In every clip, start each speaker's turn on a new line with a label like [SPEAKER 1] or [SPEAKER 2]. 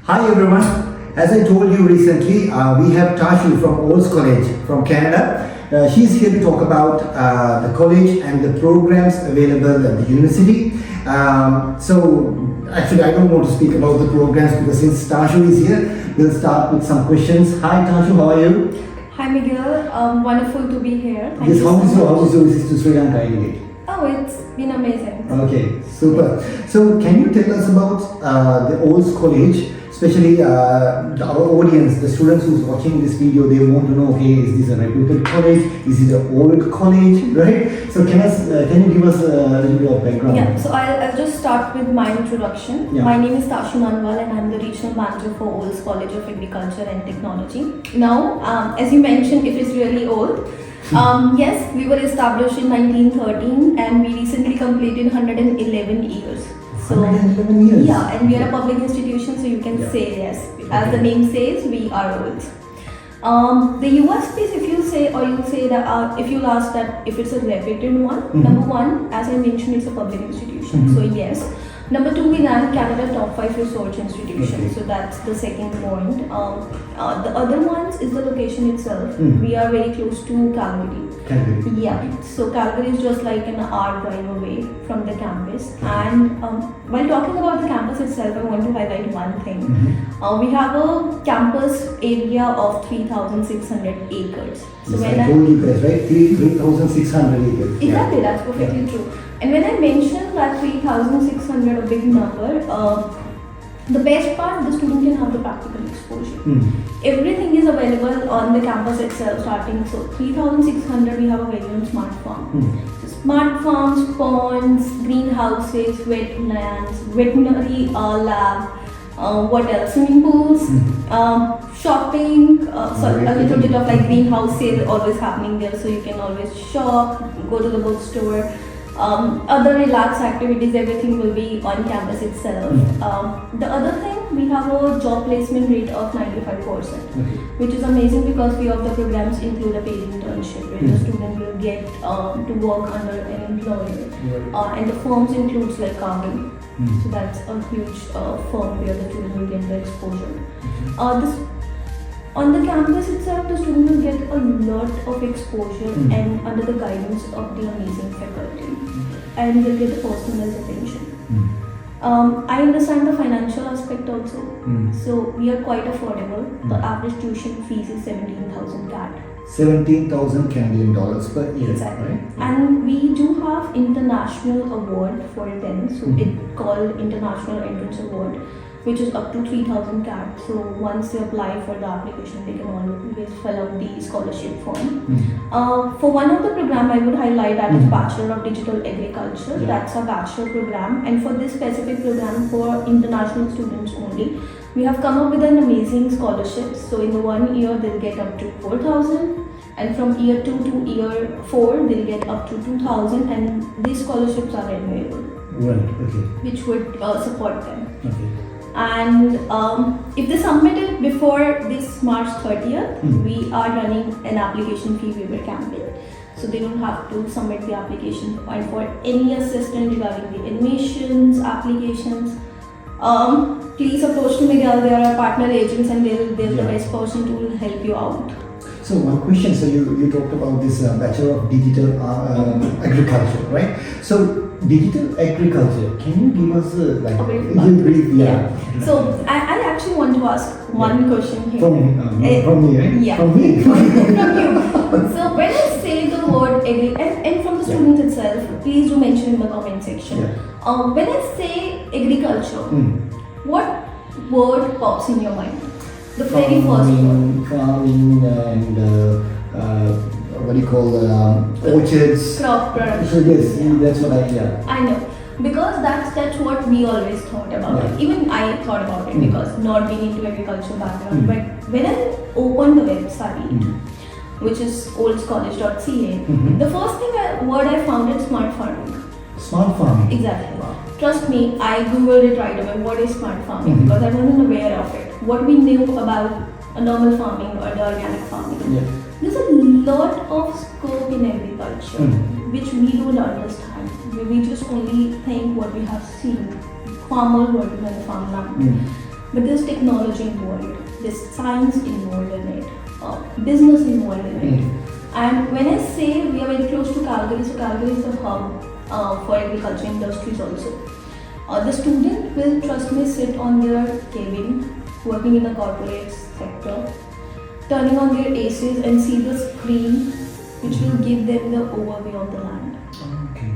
[SPEAKER 1] Hi everyone. As I told you recently, we have Tashu from Olds College from Canada. She's here to talk about the college and the programs available at the university. So actually I don't want to speak about the programs because since Tashu is here, we'll start with some questions. Hi Tashu, how are you?
[SPEAKER 2] Hi Miguel, wonderful to be here. Thank
[SPEAKER 1] Yes,
[SPEAKER 2] you
[SPEAKER 1] how
[SPEAKER 2] so
[SPEAKER 1] is your visit to Sri Lanka anyway?
[SPEAKER 2] Oh, it's been amazing.
[SPEAKER 1] Okay, super. So can you tell us about the Olds College? Especially our audience, the students who's watching this video, they want to know, okay, is this a reputed college? Is it an old college, right? So can you give us a little bit of background?
[SPEAKER 2] Yeah, so I'll just start with my introduction.
[SPEAKER 1] Yeah.
[SPEAKER 2] My name is Tashu Nanwal and I'm the Regional Manager for Olds College of Agriculture and Technology. Now, as you mentioned, if it's really old, yes, we were established in 1913 and we recently completed 111 years. So,
[SPEAKER 1] 111 years?
[SPEAKER 2] Yeah, and we are a public institution, so you can say yes. As the name says, we are Olds. The USPs, if you say, or you say that, if you'll ask that if it's a reputed one, number one, as I mentioned, it's a public institution, so yes. Number two, we rank Canada top 5 research institutions, so that's the second point. The other ones is the location itself. We are very close to Calgary.
[SPEAKER 1] Calgary.
[SPEAKER 2] Yeah, so Calgary is just like an hour drive away from the campus. And while talking about the campus itself, I want to highlight one thing. We have a campus area of 3,600 acres.
[SPEAKER 1] So yes, I told you guys, right? 3,600 acres.
[SPEAKER 2] Exactly, that's perfectly true. And when I mentioned that 3,600, a big number, the best part, the student can have the practical exposure. Everything is available on the campus itself starting. So 3,600, we have a very own smart farm. So smart farms, ponds, greenhouses, wetlands, veterinary lab, what else? Swimming pools, shopping, so a little bit of like greenhouse sale always happening there, so you can always shop, go to the bookstore. Other relaxed activities, everything will be on campus itself. The other thing, we have a job placement rate of 95%, which is amazing because few of the programs include a paid internship where the student will get to work under an employer. And the firms includes like carbon. So that's a huge firm where the student will get the exposure. On the campus itself, the student will get a lot of exposure and under the guidance of the amazing faculty, and will get the personalized attention. I understand the financial aspect also, so we are quite affordable. The average tuition fees is 17,000 CAD.
[SPEAKER 1] 17,000 Canadian dollars per year,
[SPEAKER 2] exactly.
[SPEAKER 1] Right?
[SPEAKER 2] And we do have international award for them, so it's called International Entrance Award, which is up to 3,000 CAD. So once they apply for the application, they can always fill out the scholarship form. For one of the program, I would highlight that is Bachelor of Digital Agriculture. That's a bachelor program, and for this specific program for international students only, we have come up with an amazing scholarship. So in the 1 year, they'll get up to 4,000. And from year 2 to year 4, they'll get up to 2,000, and these scholarships are renewable, which would support them. And if they submit it before this March 30th, we are running an application fee waiver campaign. So they don't have to submit the application, and for any assistance regarding the admissions, applications, please approach to Miguel. They are our partner agents and they're the best person to help you out.
[SPEAKER 1] So one question, so you talked about this Bachelor of Digital Agriculture, right? So digital agriculture, can you give us like a brief?
[SPEAKER 2] So I actually want to ask one question here.
[SPEAKER 1] From me, right?
[SPEAKER 2] Yeah.
[SPEAKER 1] From me.
[SPEAKER 2] From you. So when I say the word and from the students itself, please do mention in the comment section. When I say agriculture, what word pops in your mind? The very first word.
[SPEAKER 1] Farming and what do you call orchards?
[SPEAKER 2] Crop production.
[SPEAKER 1] So yes, that's what
[SPEAKER 2] I know. Because that's what we always thought about it. Even I thought about it because not being into agriculture background. But when I opened the website, which is oldscollege.ca, the first word I found is smart farming.
[SPEAKER 1] Smart farming?
[SPEAKER 2] Exactly. Trust me, I googled it right away. What is smart farming? Because I wasn't aware of it. What we knew about a normal farming or the organic farming. There's a lot of scope in agriculture which we don't understand. We just only think what we have seen, farmers working on the farmland. but there's technology involved, there's science involved in it, business involved in it. And when I say we are very close to Calgary, so Calgary is a hub for agriculture industries also. The student will, trust me, sit on their cabin, working in the corporate sector, turning on their ACs and see the screen which will give them the overview of the land.
[SPEAKER 1] Okay.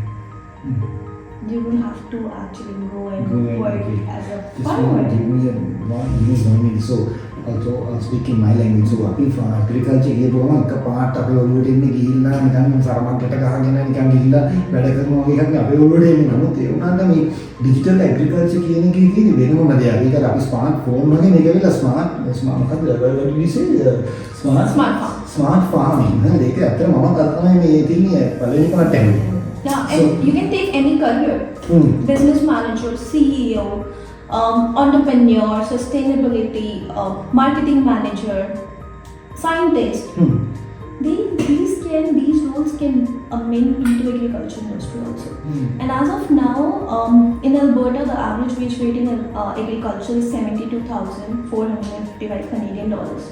[SPEAKER 2] You don't have to actually go and work as a
[SPEAKER 1] Just
[SPEAKER 2] farmer.
[SPEAKER 1] give me one minute. So, also I'll speak in my language. So, අපි agriculture කියපුවම එකපාරට අපේ ඔළුවට එන්නේ ගිහිල්ලා නිකන් සරමන්ටට ගහගෙන නිකන් ගිහිල්ලා වැඩ කරනවා වගේ එකක් අපේ ඔළුවට එන්නේ. නමුත් ඒ වුණාට මේ digital agriculture කියන එකේ තියෙන වෙනම දෙයක්. ඒක අපි ස්මාර්ට් ෆෝන් වගේ මේක වෙලා ස්මාර්ට් මොකක්ද? what did you say? Smart farming. නේද? ඒක ඇත්තට මම තමයි මේ තියෙන්නේ පළවෙනි පාට එක.
[SPEAKER 2] Yeah, and you can take any career. Business manager, CEO, entrepreneur, sustainability, marketing manager, scientist. These roles can amend into agriculture industry also. And as of now, in Alberta, the average wage rate in agriculture is $72,455 Canadian dollars.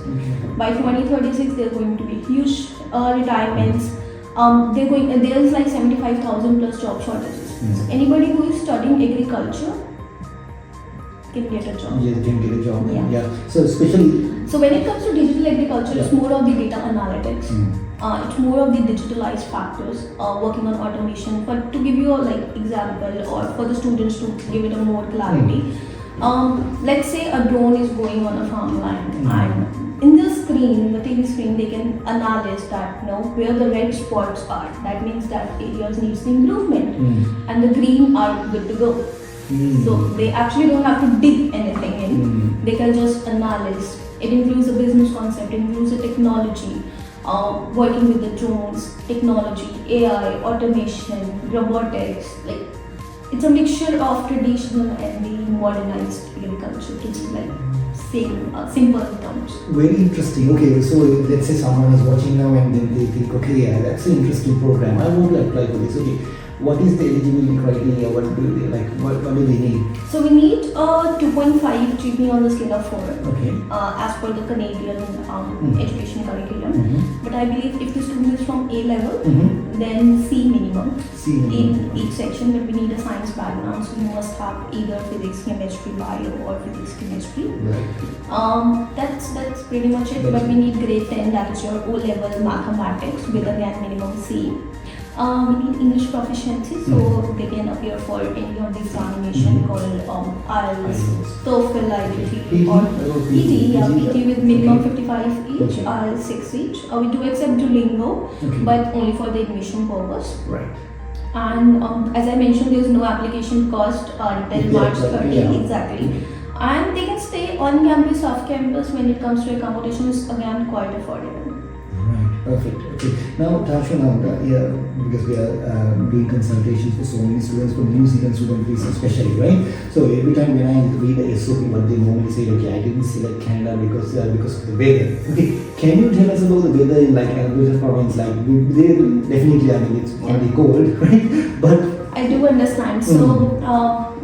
[SPEAKER 2] By 2036, there are going to be huge retirements. There's like 75,000 plus job shortages. So anybody who is studying agriculture can get a job.
[SPEAKER 1] Yeah, can get a job.
[SPEAKER 2] Yeah.
[SPEAKER 1] So especially.
[SPEAKER 2] So when it comes to digital agriculture, it's more of the data analytics. It's more of the digitalized factors, working on automation. But to give you a example, or for the students to give it a more clarity, let's say a drone is going on a farmland, and in the screen, in the TV screen, they can analyze that where the red spots are. That means that areas needs improvement, and the green are good to go. So they actually don't have to dig anything in. They can just analyze. It includes a business concept, it includes a technology, working with the drones, technology, AI, automation, robotics. It's a mixture of traditional and the modernized agriculture to simple terms.
[SPEAKER 1] Very interesting. Okay, so let's say someone is watching now and then they think, okay, yeah, that's an interesting program. I want to apply for this. Okay, what is the eligibility criteria? What do they need?
[SPEAKER 2] So we need 2.5 GP on the scale of 4.
[SPEAKER 1] Okay.
[SPEAKER 2] As per the Canadian education curriculum. But I believe if the student is from A level, then C minimum. In each section. But we need a science background, so you must have either physics, chemistry, bio, or physics, chemistry.
[SPEAKER 1] Right.
[SPEAKER 2] That's pretty much it. But we need grade 10, that is your O level mathematics with again minimum C. We need English proficiency, so they can appear for any of the examination called ILTS, TOEFL, ILTS, or PT. PT with minimum 55 each, ILTS 6 each. We do accept Duolingo, but only for the admission purpose.
[SPEAKER 1] Right.
[SPEAKER 2] And as I mentioned, there is no application cost until March 30. Exactly. And they can stay on campus, off campus. When it comes to accommodation, is again quite affordable.
[SPEAKER 1] Perfect. Okay. Now, Tashu, because we are doing consultations for so many students, for New Zealand students especially, right? So every time when I read the SOP, what they normally say, okay, I didn't select Canada because of the weather. Okay, can you tell us about the weather in Alberta province? They definitely, it's already cold, right? But
[SPEAKER 2] I do understand. So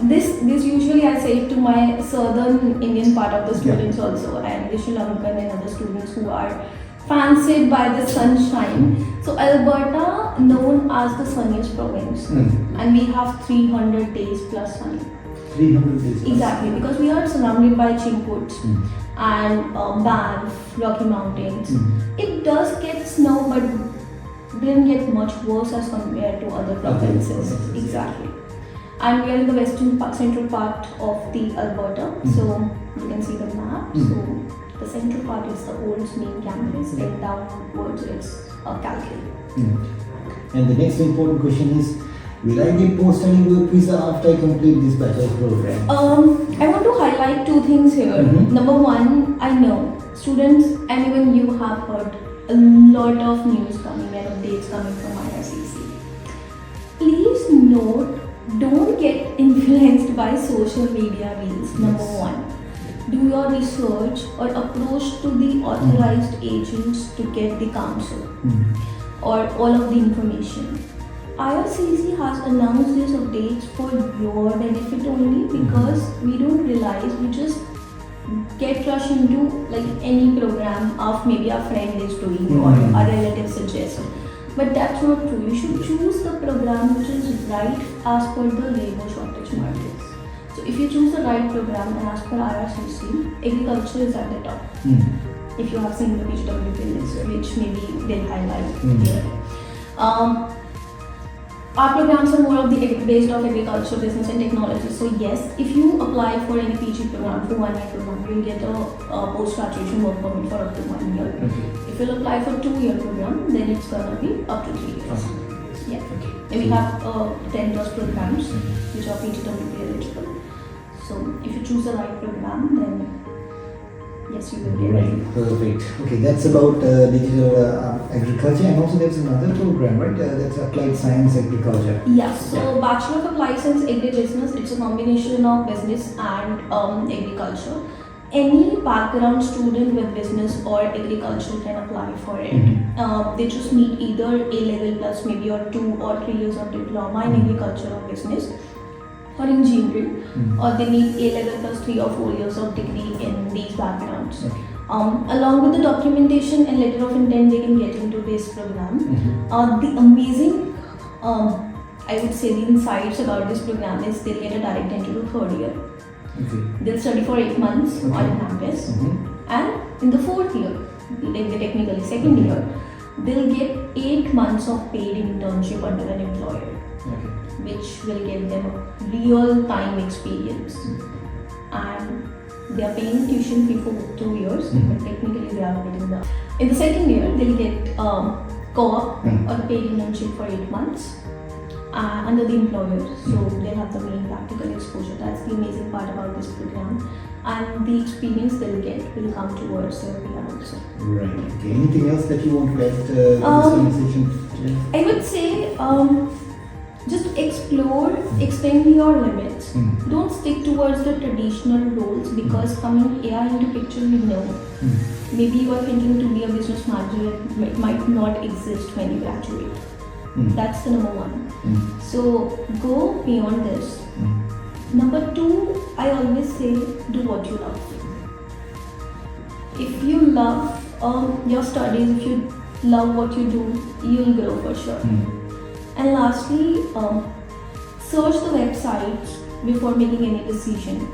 [SPEAKER 2] this usually I say to my southern Indian part of the students also, and the Sri Lankan and other students who are fancied by the sunshine. So Alberta, known as the sunniest province, and we have 300 days plus sun.
[SPEAKER 1] 300 days.
[SPEAKER 2] Exactly, because we are surrounded by Chinwoods and Banff, Rocky Mountains. It does get snow, but didn't get much worse as compared to other provinces. Exactly. And we are in the central part of the Alberta, so you can see the map. So the central part is the old main campus, and downwards it's Calgary.
[SPEAKER 1] And the next important question is, will I get post-study work visa after I complete this bachelor's program?
[SPEAKER 2] I want to highlight two things here. Number one, I know students and even you have heard a lot of news coming and updates coming from IRCC. Please note, don't get influenced by social media reels. Number one. Do your research or approach to the authorized agents to get the counsel or all of the information. IRCC has announced these updates for your benefit only, because we don't realize, we just get rushed into like any program of maybe our friend is doing or our relative suggests. But that's not true. You should choose the program which is right as per the labor shortage markets. So if you choose the right program and as per IRCC, agriculture is at the top. If you have seen the PGWP list, which maybe they'll highlight here. Our programs are more of the based off agriculture, business and technology. So yes, if you apply for any PG program, for 1 year program, you'll get a post-graduation work permit for up to 1 year. If you'll apply for 2-year program, then it's gonna be up to 3 years. Yeah. And we have 10 plus programs which are PGWP eligible. So if you choose the right program, then yes, you will get
[SPEAKER 1] right. Perfect. Okay, that's about digital agriculture, and also there's another program, right? That's applied science agriculture.
[SPEAKER 2] Yes. So Bachelor of Applied Science Agri-Business, it's a combination of business and agriculture. Any background student with business or agriculture can apply for it. They just need either A-level plus maybe or 2 or 3 years of diploma in agriculture or business or engineering, or they need A-level plus 3 or 4 years of degree in these backgrounds. Along with the documentation and letter of intent, they can get into this program. The amazing, I would say, the insights about this program is they'll get a direct entry to 3rd year. They'll study for 8 months on campus, and in the 4th year, like the technically 2nd year, they'll get 8 months of paid internship under an employer, which will give them a real time experience. And they are paying tuition fee for 2 years, but technically they are getting the. In the 2nd year, they'll get co-op or paid internship for 8 months. Under the employer, so they'll have the main practical exposure. That's the amazing part about this program, and the experience they'll get will come towards their PR also.
[SPEAKER 1] Right. Okay. Anything else that you want to add to this conversation today?
[SPEAKER 2] I would say just explore, extend your limits. Don't stick towards the traditional roles, because coming AI into picture, we know. Maybe you are thinking to be a business manager, it might not exist when you graduate. That's the number 1. So go beyond this. Number 2, I always say, do what you love. If you love your studies, if you love what you do, you'll grow for sure. And lastly, search the websites before making any decision.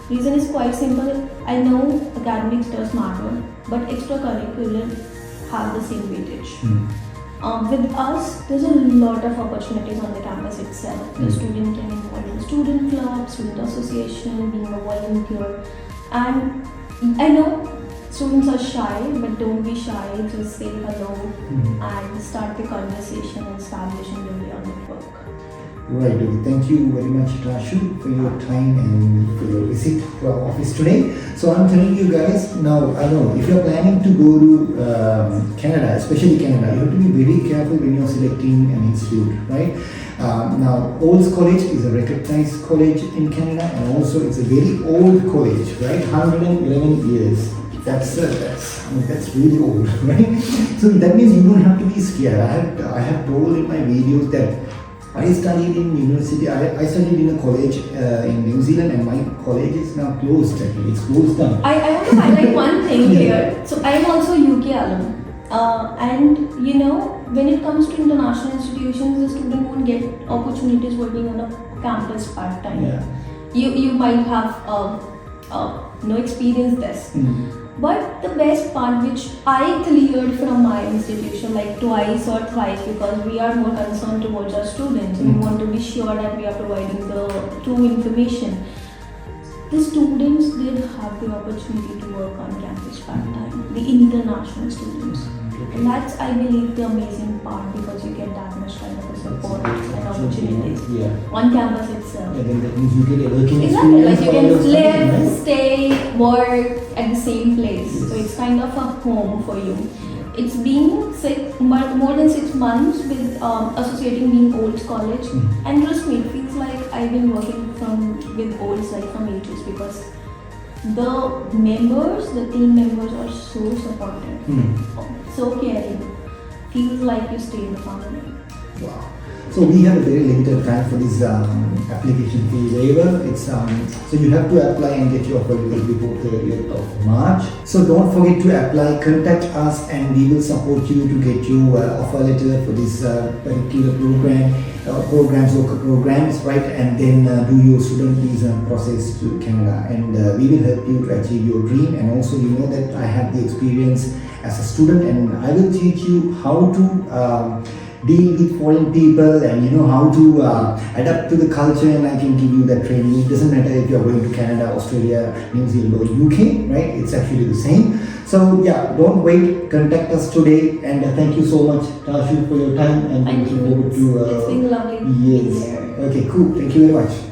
[SPEAKER 2] Reason is quite simple. I know academics does matter, but extracurricular have the same weightage. With us, there's a lot of opportunities on the campus itself. The student can involve in student club, student association, being a volunteer. And I know students are shy, but don't be shy. Just say hello and start the conversation and establishing the real network.
[SPEAKER 1] Right. Thank you very much, Tashu, for your time and for your visit to our office today. So I'm telling you guys, now I know if you're planning to go to Canada, especially Canada, you have to be very careful when you're selecting an institute, right? Now, Olds College is a recognized college in Canada, and also it's a very old college, right? 111 years. That's really old, right? So that means you don't have to be scared. I have told in my videos that I studied in university. I studied in a college in New Zealand, and my college is now closed. Actually, it's closed down.
[SPEAKER 2] I want to highlight one thing here. So I am also UK alum, and you know, when it comes to international institutions, the student won't get opportunities working on a campus part time. You might have no experience this. But the best part which I cleared from my institution like twice or thrice, because we are more concerned towards our students and we want to be sure that we are providing the true information. The students did have the opportunity to work on campus part-time, the international students. And that's, I believe, the amazing part, because you get that much kind of a support and opportunities on campus itself.
[SPEAKER 1] Yeah, then that means you get a working
[SPEAKER 2] exactly, like you can live,
[SPEAKER 1] right?
[SPEAKER 2] stay, work at the same place. So it's kind of a home for you. It's been more than 6 months with associating being Olds College, and trust me, it feels like I've been working with Olds like from ages, because the team members are so supportive, so caring. Feels like you stay in the family.
[SPEAKER 1] Wow. So we have a very limited time for this application fee waiver. It's so you have to apply and get your offer letter before 30th of March. So don't forget to apply. Contact us and we will support you to get your offer letter for this particular programs, local programs, right? And then do your student visa process to Canada, and we will help you to achieve your dream. And also, you know that I have the experience as a student, and I will teach you how to deal with foreign people, and you know how to adapt to the culture, and I can give you that training. It doesn't matter if you're going to Canada, Australia, New Zealand or UK, right? It's actually the same. So yeah, don't wait, contact us today, and thank you so much, Tashu, for your time, and
[SPEAKER 2] Thank
[SPEAKER 1] looking
[SPEAKER 2] you.
[SPEAKER 1] forward to
[SPEAKER 2] It's been lovely.
[SPEAKER 1] yes.
[SPEAKER 2] Yeah.
[SPEAKER 1] Okay, cool. Thank you very much.